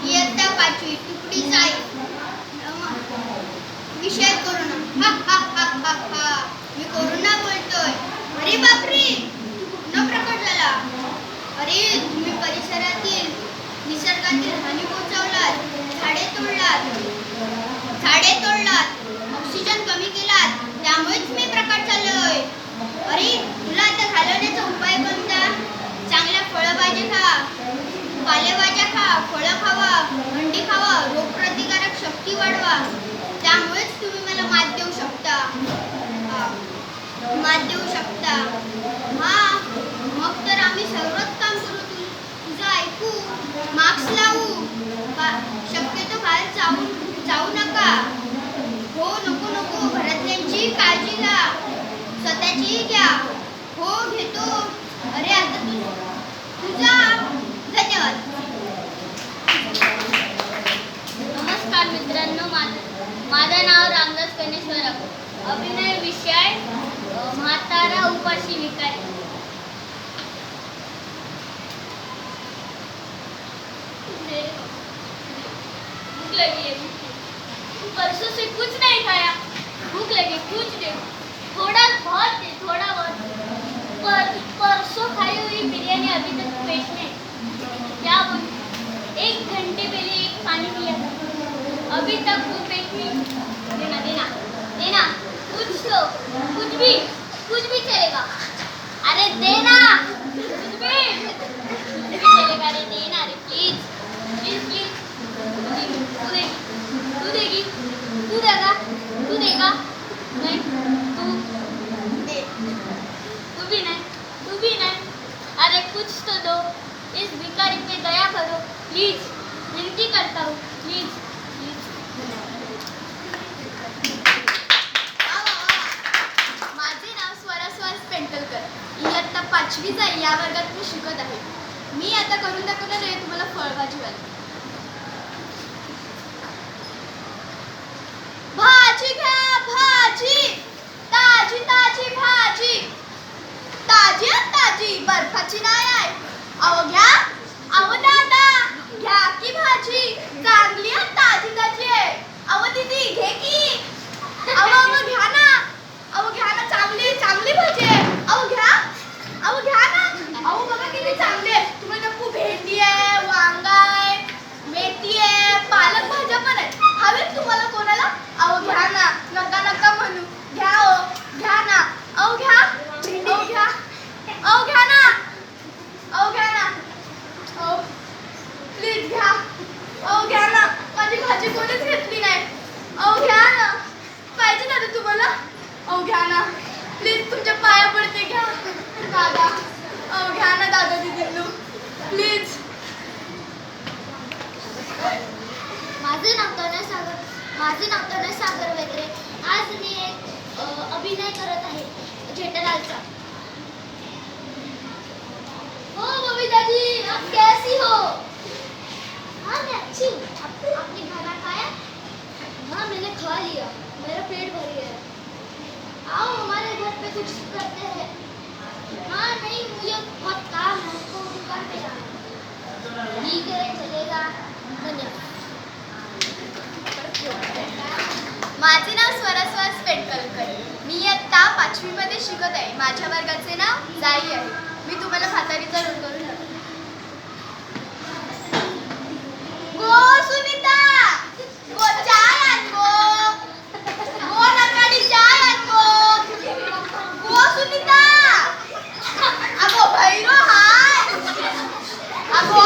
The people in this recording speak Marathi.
इयत्ता 5वी तुकडी जाई. विषय कोरोना. हा हा हा हा हा. मी कोरोना बोलतोय. अरे बापरे, पुन्हा प्रकट झाला. अरे तुम्ही परिसरातील निसर्गातील हानी पोहोचवलात, झाडे तोडलात, ऑक्सिजन कमी केलात, त्यामुळेच मी प्रकट झालोय. अरे तुला आता घालवण्याचा उपाय कोणता? चांगल्या फळभाज्या खा, पालेभाज्या खा, फळं खावा, अंडी खावा, रोगप्रतिकारक शक्ती वाढवा. त्यामुळेच तुम्ही मला मात देऊ शकता. हा, मग तर आम्ही सर्वच काम करू. तुझं ऐकू, मास्क लावू, शक्यतो बाहेर जाऊ नका. हो, नको, घरातल्यांची काळजी घ्या, स्वतःचीही घ्या. हो, घेतो. अरे आता तुझा. धन्यवाद. नमस्कार मित्रांनो, माझं नाव रामदास गणेश्वरराव. अभिनय विषय म्हातारा उपाशी विकाय. भूख लगी है, परसों से कुछ नहीं खाया. भूख लगी, कुछ दे, थोड़ा बहुत दे, थोड़ा बहुत. परसों खाई हुई बिरयानी अभी तक पेट में. क्या बोलूं, 1 घंटे पहले एक पानी पिया था, अभी तक वो पेट में. देना कुछ भी चलेगा. अरे देना, कुछ भी चलेगा. अरे देना, अरे प्लीज. तू देगा नहीं, तू भी नहीं. अरे कुछ तो दो. इस भिखारी पे दया करो प्लीज. विनती करता हूँ प्लीज. माझे नाव स्वरास्वास पेंटलकर. इयत्ता 5वी जाई या वर्गात मी शिकत आहे. मी आता करून दाखवणार आहे तुम्हाला फळभाजीवाली. भाजी घ्या, भाजी, ताजी भाजी, ताजी बर्फाची नाही आहे. अहो घ्या, अहो दादा घ्या की भाजी, चांगली आहे, ताजी आहे. अहो दीदी घे की. अहो घ्या ना, चांगली भाजी आहे. अहो घ्या ना. अहो बघा किती चांगली आहे. तुम्हाला नको भेंडी आहे, वांगा आहे, मेथी आहे, पालक भाज्या पण आहेत. हवेत तुम्हाला कोणाला? अहो घ्या ना, नका म्हणू. घ्या ना. अहो घ्या ना. अहो प्लीज घ्या. अहो घ्या ना, माझी भाजी कोणीच घेतली नाही. अहो घ्या ना, पाहिजे ना तुम्हाला. अहो घ्या ना, प्लीज तुमच्या पाया पडते, घ्या दादा. अहो घ्या ना दादा, दीदी प्लीज. माझे नाव तनय सागर वेगरे. आज मी एक अभिनय करत आहे जेठालालचा. हो बबीताजी, आप कैसी हो? हाँ मैं अच्छी हूँ. आपने खाना खाया? हाँ मैंने खा लिया, मेरा पेट भर गया. आओ हमारे घर पे कुछ करते हैं. हाँ नहीं, मुझे बहुत काम है, तो दुकान पे जाना. ठीक है, चलेगा. धन्यवाद. माझे नाव स्वरास्वास पेंटकलकर. मी इयत्ता 5वी मध्ये शिकत आहे. माझ्या वर्गाचे नाव जाई आहे. मी तुम्हाला म्हातारीचा रोल करून दाखवते. गो सुनीता, गो चाय आण गो नकाडी चाय आण गो सुनीता. अगो भैरो हाय. अगो